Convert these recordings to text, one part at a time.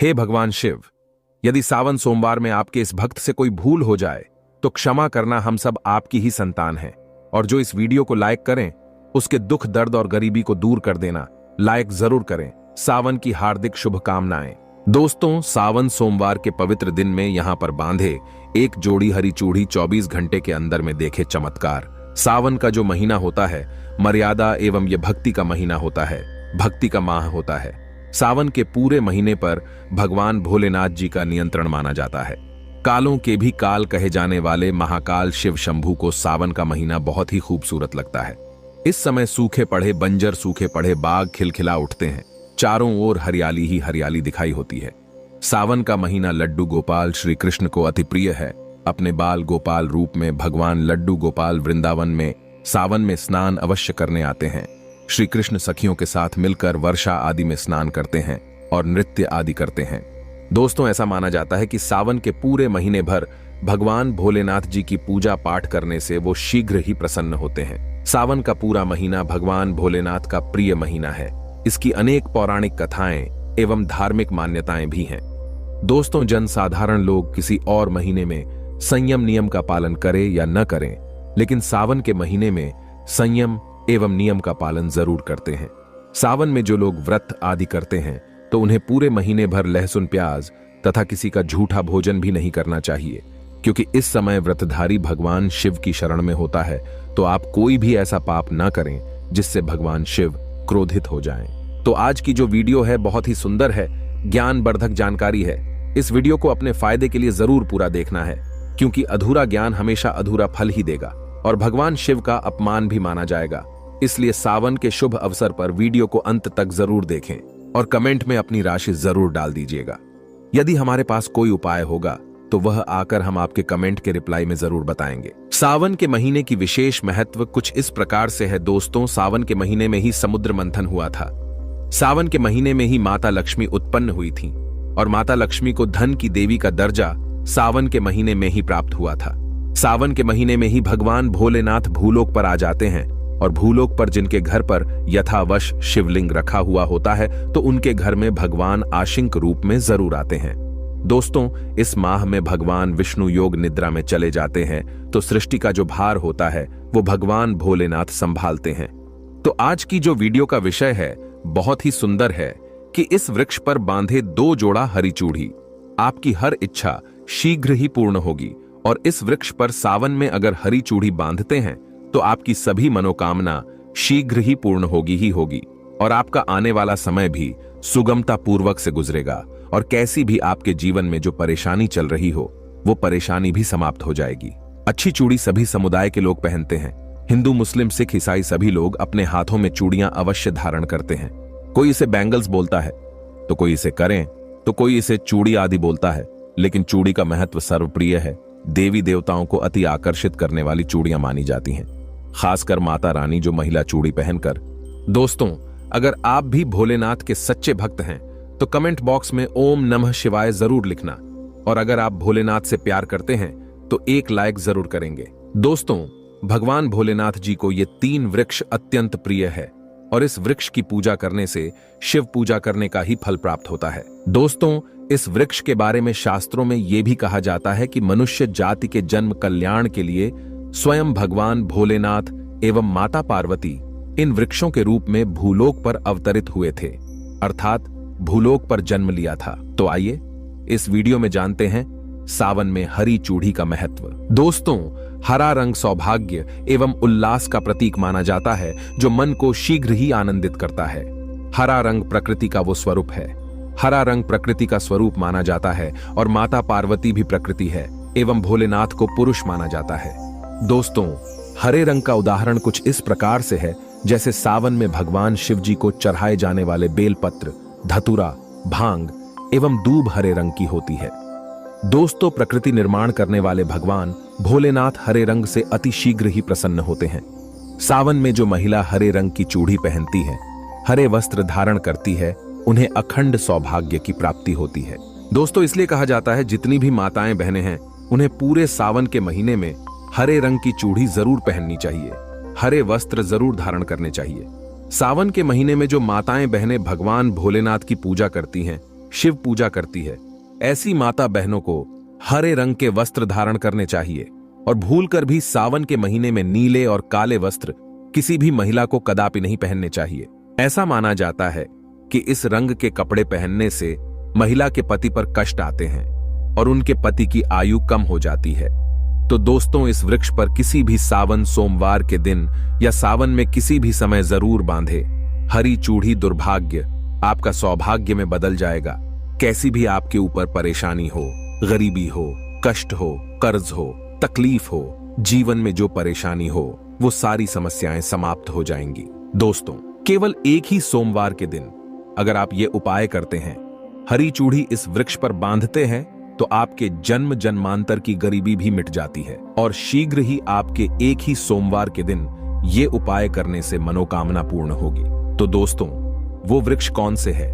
हे भगवान शिव, यदि सावन सोमवार में आपके इस भक्त से कोई भूल हो जाए तो क्षमा करना, हम सब आपकी ही संतान हैं। और जो इस वीडियो को लाइक करें उसके दुख दर्द और गरीबी को दूर कर देना। लाइक जरूर करें। सावन की हार्दिक शुभकामनाएं। दोस्तों, सावन सोमवार के पवित्र दिन में यहां पर बांधे एक जोड़ी हरी चूड़ी 24 घंटे के अंदर में देखे चमत्कार। सावन का जो महीना होता है मर्यादा एवं ये भक्ति का महीना होता है, भक्ति का माह होता है। सावन के पूरे महीने पर भगवान भोलेनाथ जी का नियंत्रण माना जाता है। कालों के भी काल कहे जाने वाले महाकाल शिव शंभू को सावन का महीना बहुत ही खूबसूरत लगता है। इस समय सूखे पड़े बंजर सूखे पड़े बाग खिलखिला उठते हैं। चारों ओर हरियाली ही हरियाली दिखाई होती है। सावन का महीना लड्डू गोपाल श्री कृष्ण को अति प्रिय है। अपने बाल गोपाल रूप में भगवान लड्डू गोपाल वृंदावन में सावन में स्नान अवश्य करने आते हैं। श्री कृष्ण सखियों के साथ मिलकर वर्षा आदि में स्नान करते हैं और नृत्य आदि करते हैं। दोस्तों, ऐसा माना जाता है कि सावन के पूरे महीने भर भगवान भोलेनाथ जी की पूजा पाठ करने से वो शीघ्र ही प्रसन्न होते हैं। सावन का पूरा महीना भगवान भोलेनाथ का प्रिय महीना है। इसकी अनेक पौराणिक कथाएं एवं धार्मिक मान्यताएं भी हैं। दोस्तों, जनसाधारण लोग किसी और महीने में संयम नियम का पालन करें या न करें, लेकिन सावन के महीने में संयम एवं नियम का पालन जरूर करते हैं। सावन में जो लोग व्रत आदि करते हैं तो उन्हें पूरे महीने भर लहसुन प्याज तथा किसी का झूठा भोजन भी नहीं करना चाहिए, क्योंकि इस समय व्रतधारी भगवान शिव की शरण में होता है। तो आप कोई भी ऐसा पाप न करें जिससे भगवान शिव क्रोधित हो जाएं। तो आज की जो वीडियो है बहुत ही सुंदर है, ज्ञानवर्धक जानकारी है। इस वीडियो को अपने फायदे के लिए जरूर पूरा देखना है, क्योंकि अधूरा ज्ञान हमेशा अधूरा फल ही देगा और भगवान शिव का अपमान भी माना जाएगा। इसलिए सावन के शुभ अवसर पर वीडियो को अंत तक जरूर देखें और कमेंट में अपनी राशि जरूर डाल दीजिएगा। यदि हमारे पास कोई उपाय होगा तो वह आकर हम आपके कमेंट के रिप्लाई में जरूर बताएंगे। सावन के महीने की विशेष महत्व कुछ इस प्रकार से है। दोस्तों, सावन के महीने में ही समुद्र मंथन हुआ था। सावन के महीने में ही माता लक्ष्मी उत्पन्न हुई थी और माता लक्ष्मी को धन की देवी का दर्जा सावन के महीने में ही प्राप्त हुआ था। सावन के महीने में ही भगवान भोलेनाथ भूलोक पर आ जाते हैं और भूलोक पर जिनके घर पर यथावश शिवलिंग रखा हुआ होता है तो उनके घर में भगवान आशिंक रूप में जरूर आते हैं। दोस्तों, इस माह में भगवान विष्णु योग निद्रा में चले जाते हैं तो सृष्टि का जो भार होता है वो भगवान भोलेनाथ संभालते हैं। तो आज की जो वीडियो का विषय है बहुत ही सुंदर है कि इस वृक्ष पर बांधे 2 जोड़ा हरी चूड़ी, आपकी हर इच्छा शीघ्र ही पूर्ण होगी। और इस वृक्ष पर सावन में अगर हरी चूड़ी बांधते हैं तो आपकी सभी मनोकामना शीघ्र ही पूर्ण होगी ही होगी और आपका आने वाला समय भी सुगमता पूर्वक से गुजरेगा और कैसी भी आपके जीवन में जो परेशानी चल रही हो वो परेशानी भी समाप्त हो जाएगी। अच्छी चूड़ी सभी समुदाय के लोग पहनते हैं। हिंदू, मुस्लिम, सिख, ईसाई सभी लोग अपने हाथों में चूड़ियां अवश्य धारण करते हैं। कोई इसे बैंगल्स बोलता है तो कोई इसे करें तो कोई इसे चूड़ी आदि बोलता है, लेकिन चूड़ी का महत्व सर्वप्रिय है। देवी देवताओं को अति आकर्षित करने वाली चूड़ियां मानी जाती हैं, खासकर माता रानी जो महिला चूड़ी पहनकर। दोस्तों, अगर आप भी भोलेनाथ के सच्चे भक्त हैं तो कमेंट बॉक्स में ओम नमः शिवाय जरूर लिखना और अगर आप भोलेनाथ से प्यार करते हैं तो एक लाइक जरूर करेंगे। दोस्तों, भगवान भोलेनाथ जी को ये 3 वृक्ष अत्यंत प्रिय है और इस वृक्ष की पूजा करने से शिव पूजा करने का ही फल प्राप्त होता है। दोस्तों, इस वृक्ष के बारे में शास्त्रों में यह भी कहा जाता है कि मनुष्य जाति के जन्म कल्याण के लिए स्वयं भगवान भोलेनाथ एवं माता पार्वती इन वृक्षों के रूप में भूलोक पर अवतरित हुए थे, अर्थात भूलोक पर जन्म लिया था। तो आइए इस वीडियो में जानते हैं सावन में हरी चूड़ी का महत्व। दोस्तों, हरा रंग सौभाग्य एवं उल्लास का प्रतीक माना जाता है जो मन को शीघ्र ही आनंदित करता है। हरा रंग प्रकृति का वो स्वरूप है। हरा रंग प्रकृति का स्वरूप माना जाता है और माता पार्वती भी प्रकृति है एवं भोलेनाथ को पुरुष माना जाता है। दोस्तों, हरे रंग का उदाहरण कुछ इस प्रकार से है जैसे सावन में भगवान शिव जी को चढ़ाए जाने वाले बेलपत्र, धतूरा, भांग एवं दूब हरे रंग की होती है। दोस्तों, प्रकृति निर्माण करने वाले भगवान भोलेनाथ हरे रंग से अति शीघ्र ही प्रसन्न होते हैं। सावन में जो महिला हरे रंग की चूड़ी पहनती है, हरे वस्त्र धारण करती है, उन्हें अखंड सौभाग्य की प्राप्ति होती है। दोस्तों, इसलिए कहा जाता है जितनी भी माताएं बहनें हैं उन्हें पूरे सावन के महीने में हरे रंग की चूड़ी जरूर पहननी चाहिए, हरे वस्त्र जरूर धारण करने चाहिए। सावन के महीने में जो माताएं बहनें भगवान भोलेनाथ की पूजा करती हैं शिव पूजा करती है, ऐसी माता बहनों को हरे रंग के वस्त्र धारण करने चाहिए और भूलकर भी सावन के महीने में नीले और काले वस्त्र किसी भी महिला को कदापि नहीं पहनने चाहिए। ऐसा माना जाता है कि इस रंग के कपड़े पहनने से महिला के पति पर कष्ट आते हैं और उनके पति की आयु कम हो जाती है। तो दोस्तों, इस वृक्ष पर किसी भी सावन सोमवार के दिन या सावन में किसी भी समय जरूर बांधे। हरी चूड़ी दुर्भाग्य आपका सौभाग्य में बदल जाएगा। कैसी भी आपके ऊपर परेशानी हो, गरीबी हो, कष्ट हो, कर्ज हो, तकलीफ हो, जीवन में जो परेशानी हो, वो सारी समस्याएं समाप्त हो जाएंगी। दोस्तों, केवल एक ही सोमवार के दिन अगर आप ये उपाय करते हैं, हरी चूड़ी इस वृक्ष पर बांधते हैं, तो आपके जन्म जन्मांतर की गरीबी भी मिट जाती है और शीघ्र ही आपके एक ही सोमवार के दिन ये उपाय करने से मनोकामना पूर्ण होगी। तो दोस्तों, वो वृक्ष कौन से है,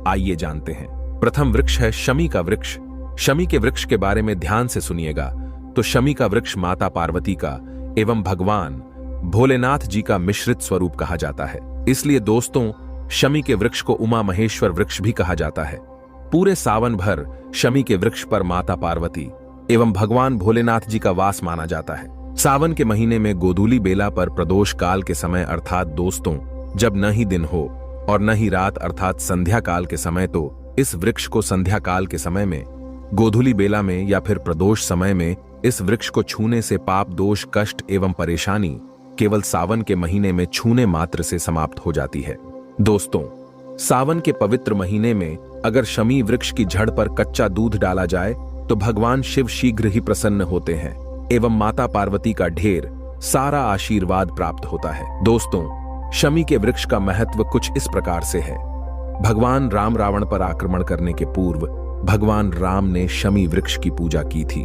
आइए जानते हैं। प्रथम वृक्ष है शमी का वृक्ष। शमी के वृक्ष के बारे में ध्यान से सुनिएगा। तो शमी का वृक्ष माता पार्वती का एवं भगवान भोलेनाथ जी का मिश्रित स्वरूप कहा जाता है। इसलिए दोस्तों, शमी के वृक्ष को उमा महेश्वर वृक्ष भी कहा जाता है। पूरे सावन भर शमी के वृक्ष पर माता पार्वती एवं भगवान भोलेनाथ जी का वास माना जाता है। सावन के महीने में गोधूली बेला पर प्रदोष काल के समय अर्थात दोस्तों, जब न ही दिन हो और न ही रात अर्थात संध्या काल के समय, तो इस वृक्ष को संध्या काल के समय में, गोधूली बेला में या फिर प्रदोष समय में इस वृक्ष को छूने से पाप दोष कष्ट एवं परेशानी केवल सावन के महीने में छूने मात्र से समाप्त हो जाती है। दोस्तों, सावन के पवित्र महीने में अगर शमी वृक्ष की जड़ पर कच्चा दूध डाला जाए तो भगवान शिव शीघ्र ही प्रसन्न होते हैं एवं माता पार्वती का ढेर सारा आशीर्वाद प्राप्त होता है। दोस्तों, शमी के वृक्ष का महत्व कुछ इस प्रकार से है। भगवान राम रावण पर आक्रमण करने के पूर्व भगवान राम ने शमी वृक्ष की पूजा की थी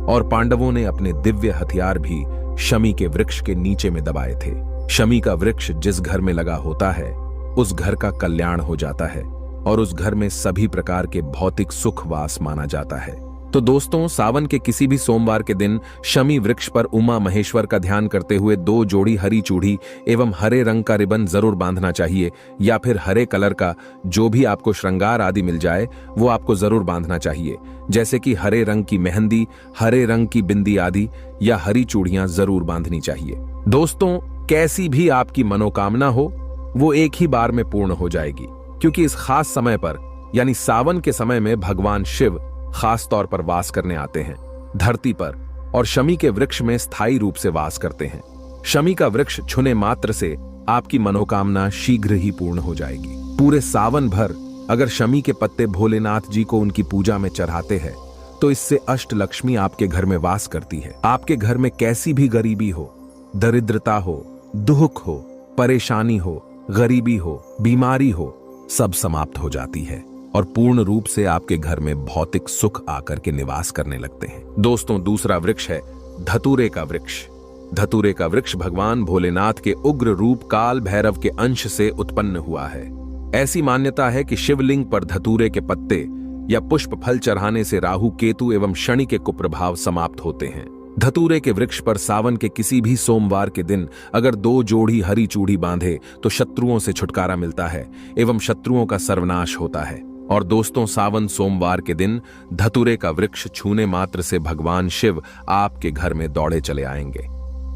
और पांडवों ने अपने दिव्य हथियार भी शमी के वृक्ष के नीचे में दबाए थे। शमी का वृक्ष जिस घर में लगा होता है उस घर का कल्याण हो जाता है और उस घर में सभी प्रकार के भौतिक सुख वास माना जाता है। तो दोस्तों, सावन के किसी भी सोमवार के दिन शमी वृक्ष पर उमा महेश्वर का ध्यान करते हुए 2 जोड़ी हरी चूड़ी एवं हरे रंग का रिबन जरूर बांधना चाहिए, या फिर हरे कलर का जो भी आपको श्रृंगार आदि मिल जाए वो आपको जरूर बांधना चाहिए, जैसे कि हरे रंग की मेहंदी, हरे रंग की बिंदी आदि या हरी चूड़ियां जरूर बांधनी चाहिए। दोस्तों, कैसी भी आपकी मनोकामना हो वो एक ही बार में पूर्ण हो जाएगी, क्योंकि इस खास समय पर यानी सावन के समय में भगवान शिव खास तौर पर वास करने आते हैं धरती पर और शमी के वृक्ष में स्थायी रूप से वास करते हैं। शमी का वृक्ष छूने मात्र से आपकी मनोकामना शीघ्र ही पूर्ण हो जाएगी। पूरे सावन भर अगर शमी के पत्ते भोलेनाथ जी को उनकी पूजा में चढ़ाते हैं तो इससे अष्टलक्ष्मी आपके घर में वास करती है। आपके घर में कैसी भी गरीबी हो, दरिद्रता हो, दुख हो, परेशानी हो, गरीबी हो, बीमारी हो, सब समाप्त हो जाती है और पूर्ण रूप से आपके घर में भौतिक सुख आकर के निवास करने लगते हैं। दोस्तों, दूसरा वृक्ष है धतूरे का वृक्ष। धतूरे का वृक्ष भगवान भोलेनाथ के उग्र रूप काल भैरव के अंश से उत्पन्न हुआ है। ऐसी मान्यता है कि शिवलिंग पर धतूरे के पत्ते या पुष्प फल चढ़ाने से राहु केतु एवं शनि के कुप्रभाव समाप्त होते हैं। धतूरे के वृक्ष पर सावन के किसी भी सोमवार के दिन अगर 2 जोड़ी हरी चूड़ी बांधे तो शत्रुओं से छुटकारा मिलता है एवं शत्रुओं का सर्वनाश होता है। और दोस्तों, सावन सोमवार के दिन धतूरे का वृक्ष छूने मात्र से भगवान शिव आपके घर में दौड़े चले आएंगे।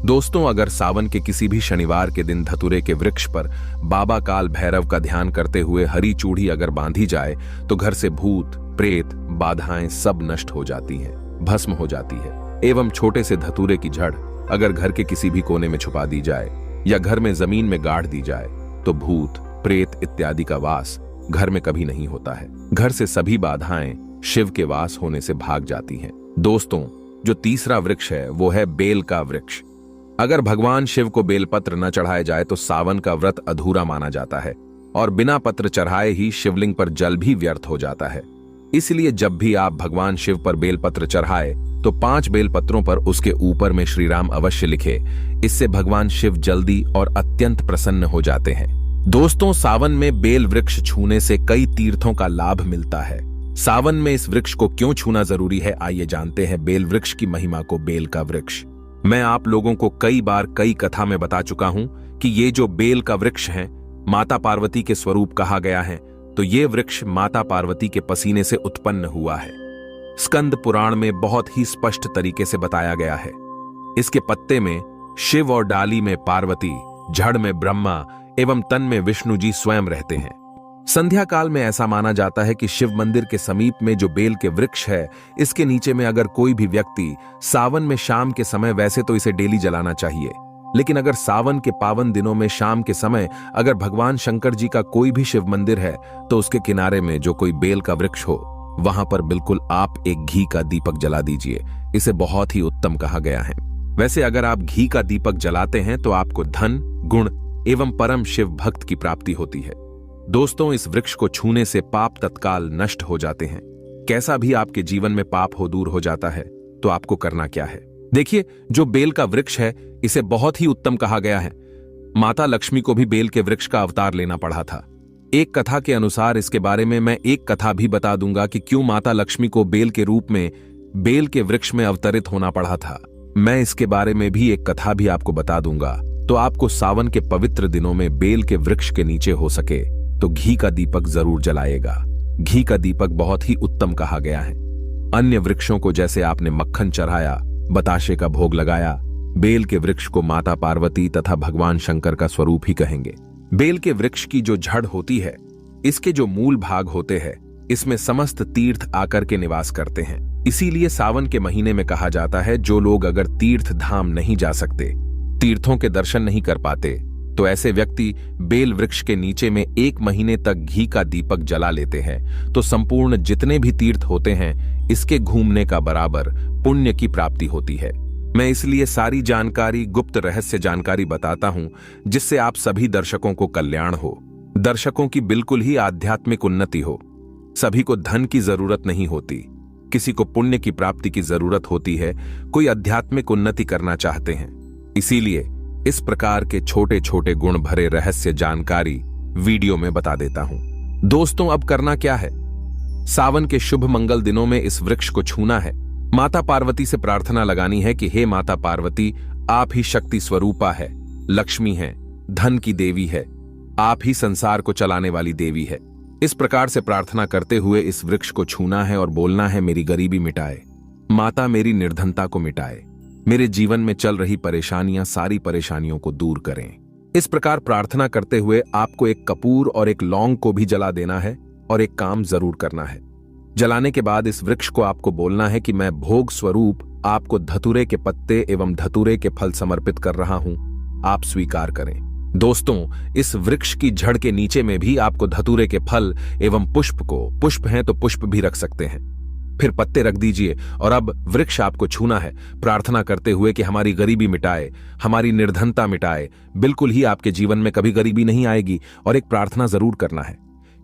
दोस्तों, अगर सावन के किसी भी शनिवार के दिन धतूरे के वृक्ष पर बाबा काल भैरव का ध्यान करते हुए हरी चूड़ी अगर बांधी जाए तो घर से भूत प्रेत बाधाएं सब नष्ट हो जाती हैं, भस्म हो जाती है। एवं छोटे से धतूरे की जड़ अगर घर के किसी भी कोने में छुपा दी जाए या घर में जमीन में गाड़ दी जाए तो भूत प्रेत इत्यादि का वास घर में कभी नहीं होता है। घर से सभी बाधाएं शिव के वास होने से भाग जाती हैं। दोस्तों, जो तीसरा वृक्ष है वो है बेल का वृक्ष। अगर भगवान शिव को बेलपत्र न चढ़ाए जाए तो सावन का व्रत अधूरा माना जाता है और बिना पत्र चढ़ाए ही शिवलिंग पर जल भी व्यर्थ हो जाता है। इसलिए जब भी आप भगवान शिव पर बेलपत्र चढ़ाए तो 5 बेलपत्रों पर उसके ऊपर में श्री राम अवश्य लिखे। इससे भगवान शिव जल्दी और अत्यंत प्रसन्न हो जाते हैं। दोस्तों, सावन में बेल वृक्ष छूने से कई तीर्थों का लाभ मिलता है। सावन में इस वृक्ष को क्यों छूना जरूरी है, आइए जानते हैं बेल वृक्ष की महिमा को। बेल का वृक्ष मैं आप लोगों को कई बार कई कथा में बता चुका हूं कि ये जो बेल का वृक्ष है माता पार्वती के स्वरूप कहा गया है। तो ये वृक्ष माता पार्वती के पसीने से उत्पन्न हुआ है। स्कंद पुराण में बहुत ही स्पष्ट तरीके से बताया गया है। इसके पत्ते में शिव और डाली में पार्वती, जड़ में ब्रह्मा एवं तन में विष्णु जी स्वयं रहते हैं। संध्या काल में ऐसा माना जाता है कि शिव मंदिर के समीप में जो बेल के वृक्ष है, इसके नीचे में अगर कोई भी व्यक्ति सावन में शाम के समय, वैसे तो इसे डेली जलाना चाहिए, लेकिन अगर सावन के पावन दिनों में शाम के समय अगर भगवान शंकर जी का कोई भी शिव मंदिर है तो उसके किनारे में जो कोई बेल का वृक्ष हो, वहां पर बिल्कुल आप एक घी का दीपक जला दीजिए। इसे बहुत ही उत्तम कहा गया है। वैसे अगर आप घी का दीपक जलाते हैं तो आपको धन, गुण एवं परम शिव भक्त की प्राप्ति होती है। दोस्तों, इस वृक्ष को छूने से पाप तत्काल नष्ट हो जाते हैं। कैसा भी आपके जीवन में पाप हो, दूर हो जाता है। तो आपको करना क्या है? देखिए, जो बेल का वृक्ष है, इसे बहुत ही उत्तम कहा गया है। माता लक्ष्मी को भी बेल के वृक्ष का अवतार लेना पड़ा था। एक कथा के अनुसार, इसके बारे में मैं एक कथा भी बता दूंगा कि क्यों माता लक्ष्मी को बेल के रूप में बेल के वृक्ष में अवतरित होना पड़ा था। मैं इसके बारे में भी एक कथा भी आपको बता दूंगा। तो आपको सावन के पवित्र दिनों में बेल के वृक्ष के नीचे हो सके तो घी का दीपक जरूर जलाएगा। घी का दीपक बहुत ही उत्तम कहा गया है। अन्य वृक्षों को जैसे आपने मक्खन चढ़ाया, बताशे का भोग लगाया, बेल के वृक्ष को माता पार्वती तथा भगवान शंकर का स्वरूप ही कहेंगे। बेल के वृक्ष की जो जड़ होती है, इसके जो मूल भाग होते हैं, इसमें समस्त तीर्थ आकर के निवास करते हैं। इसीलिए सावन के महीने में कहा जाता है, जो लोग अगर तीर्थ धाम नहीं जा सकते, तीर्थों के दर्शन नहीं कर पाते, तो ऐसे व्यक्ति बेल वृक्ष के नीचे में 1 महीने तक घी का दीपक जला लेते हैं तो संपूर्ण जितने भी तीर्थ होते हैं, इसके घूमने का बराबर पुण्य की प्राप्ति होती है। मैं इसलिए सारी जानकारी, गुप्त रहस्य जानकारी बताता हूं, जिससे आप सभी दर्शकों को कल्याण हो, दर्शकों की बिल्कुल ही आध्यात्मिक उन्नति हो। सभी को धन की जरूरत नहीं होती, किसी को पुण्य की प्राप्ति की जरूरत होती है, कोई आध्यात्मिक उन्नति करना चाहते हैं। इसीलिए इस प्रकार के छोटे छोटे गुण भरे रहस्य जानकारी वीडियो में बता देता हूं। दोस्तों, अब करना क्या है? सावन के शुभ मंगल दिनों में इस वृक्ष को छूना है। माता पार्वती से प्रार्थना लगानी है कि हे माता पार्वती, आप ही शक्ति स्वरूपा है, लक्ष्मी है, धन की देवी है, आप ही संसार को चलाने वाली देवी है। इस प्रकार से प्रार्थना करते हुए इस वृक्ष को छूना है और बोलना है, मेरी गरीबी मिटाए माता, मेरी निर्धनता को मिटाए, मेरे जीवन में चल रही परेशानियां, सारी परेशानियों को दूर करें। इस प्रकार प्रार्थना करते हुए आपको एक कपूर और एक लौंग को भी जला देना है और एक काम जरूर करना है। जलाने के बाद इस वृक्ष को आपको बोलना है कि मैं भोग स्वरूप आपको धतूरे के पत्ते एवं धतूरे के फल समर्पित कर रहा हूं, आप स्वीकार करें। दोस्तों, इस वृक्ष की जड़ के नीचे में भी आपको धतूरे के फल एवं पुष्प को, पुष्प हैं तो पुष्प भी रख सकते हैं, फिर पत्ते रख दीजिए और अब वृक्ष आपको छूना है, प्रार्थना करते हुए कि हमारी गरीबी मिटाए, हमारी निर्धनता मिटाए, बिल्कुल ही आपके जीवन में कभी गरीबी नहीं आएगी। और एक प्रार्थना जरूर करना है,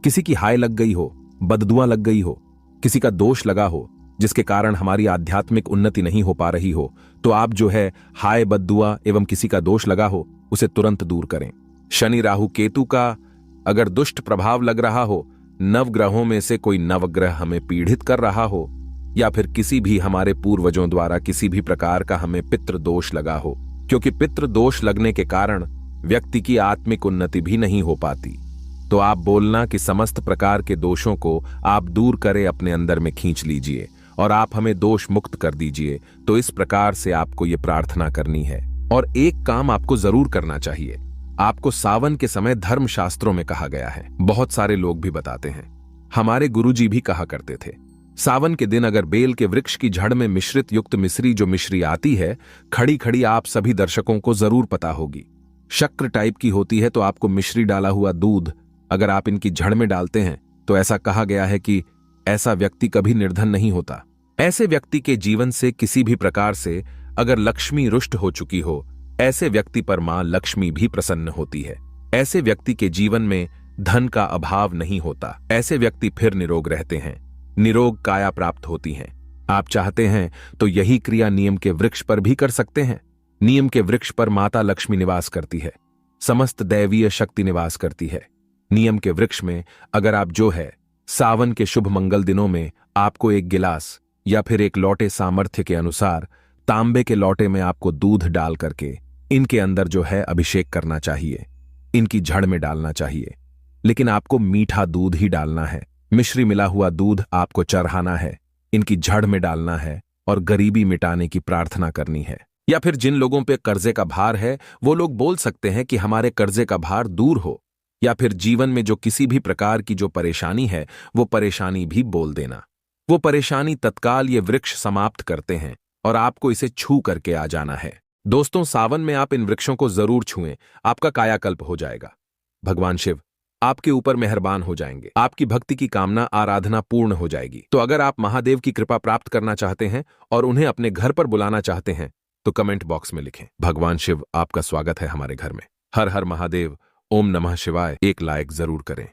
किसी की हाय लग गई हो, बददुआ लग गई हो, किसी का दोष लगा हो, जिसके कारण हमारी आध्यात्मिक उन्नति नहीं हो पा रही हो, तो आप जो है हाय, बददुआ एवं किसी का दोष लगा हो, उसे तुरंत दूर करें। शनि, राहु, केतु का अगर दुष्ट प्रभाव लग रहा हो, नवग्रहों में से कोई नवग्रह हमें पीड़ित कर रहा हो, या फिर किसी भी हमारे पूर्वजों द्वारा किसी भी प्रकार का हमें पितृ दोष लगा हो, क्योंकि पितृ दोष लगने के कारण व्यक्ति की आत्मिक उन्नति भी नहीं हो पाती, तो आप बोलना कि समस्त प्रकार के दोषों को आप दूर करें, अपने अंदर में खींच लीजिए और आप हमें दोष मुक्त कर दीजिए। तो इस प्रकार से आपको ये प्रार्थना करनी है। और एक काम आपको जरूर करना चाहिए, आपको सावन के समय धर्म शास्त्रों में कहा गया है, बहुत सारे लोग भी बताते हैं, हमारे गुरुजी भी कहा करते थे, सावन के दिन अगर बेल के वृक्ष की जड़ में मिश्रित युक्त मिश्री, जो मिश्री आती है खड़ी खड़ी, आप सभी दर्शकों को जरूर पता होगी, शक्कर टाइप की होती है, तो आपको मिश्री डाला हुआ दूध अगर आप इनकी जड़ में डालते हैं तो ऐसा कहा गया है कि ऐसा व्यक्ति कभी निर्धन नहीं होता। ऐसे व्यक्ति के जीवन से किसी भी प्रकार से अगर लक्ष्मी रुष्ट हो चुकी हो, ऐसे व्यक्ति पर मां लक्ष्मी भी प्रसन्न होती है। ऐसे व्यक्ति के जीवन में धन का अभाव नहीं होता, ऐसे व्यक्ति फिर निरोग रहते हैं, निरोग काया प्राप्त होती है। आप चाहते हैं तो यही क्रिया नीम के वृक्ष पर भी कर सकते हैं। नीम के वृक्ष पर माता लक्ष्मी निवास करती है, समस्त दैवीय शक्ति निवास करती है। नीम के वृक्ष में अगर आप जो है सावन के शुभ मंगल दिनों में आपको एक गिलास या फिर एक लोटे सामर्थ्य के अनुसार तांबे के लोटे में आपको दूध डाल करके इनके अंदर जो है अभिषेक करना चाहिए, इनकी जड़ में डालना चाहिए। लेकिन आपको मीठा दूध ही डालना है। मिश्री मिला हुआ दूध आपको चढ़ाना है, इनकी जड़ में डालना है और गरीबी मिटाने की प्रार्थना करनी है। या फिर जिन लोगों पे कर्जे का भार है वो लोग बोल सकते हैं कि हमारे कर्जे का भार दूर हो। या फिर जीवन में जो किसी भी प्रकार की जो परेशानी है वो परेशानी भी बोल देना। वो परेशानी तत्काल ये वृक्ष समाप्त करते हैं और आपको इसे छू करके आ जाना है। दोस्तों, सावन में आप इन वृक्षों को जरूर छुएं, आपका कायाकल्प हो जाएगा। भगवान शिव आपके ऊपर मेहरबान हो जाएंगे, आपकी भक्ति की कामना आराधना पूर्ण हो जाएगी। तो अगर आप महादेव की कृपा प्राप्त करना चाहते हैं और उन्हें अपने घर पर बुलाना चाहते हैं तो कमेंट बॉक्स में लिखें, भगवान शिव आपका स्वागत है हमारे घर में। हर हर महादेव, ओम नमः शिवाय एक लाइक जरूर करें।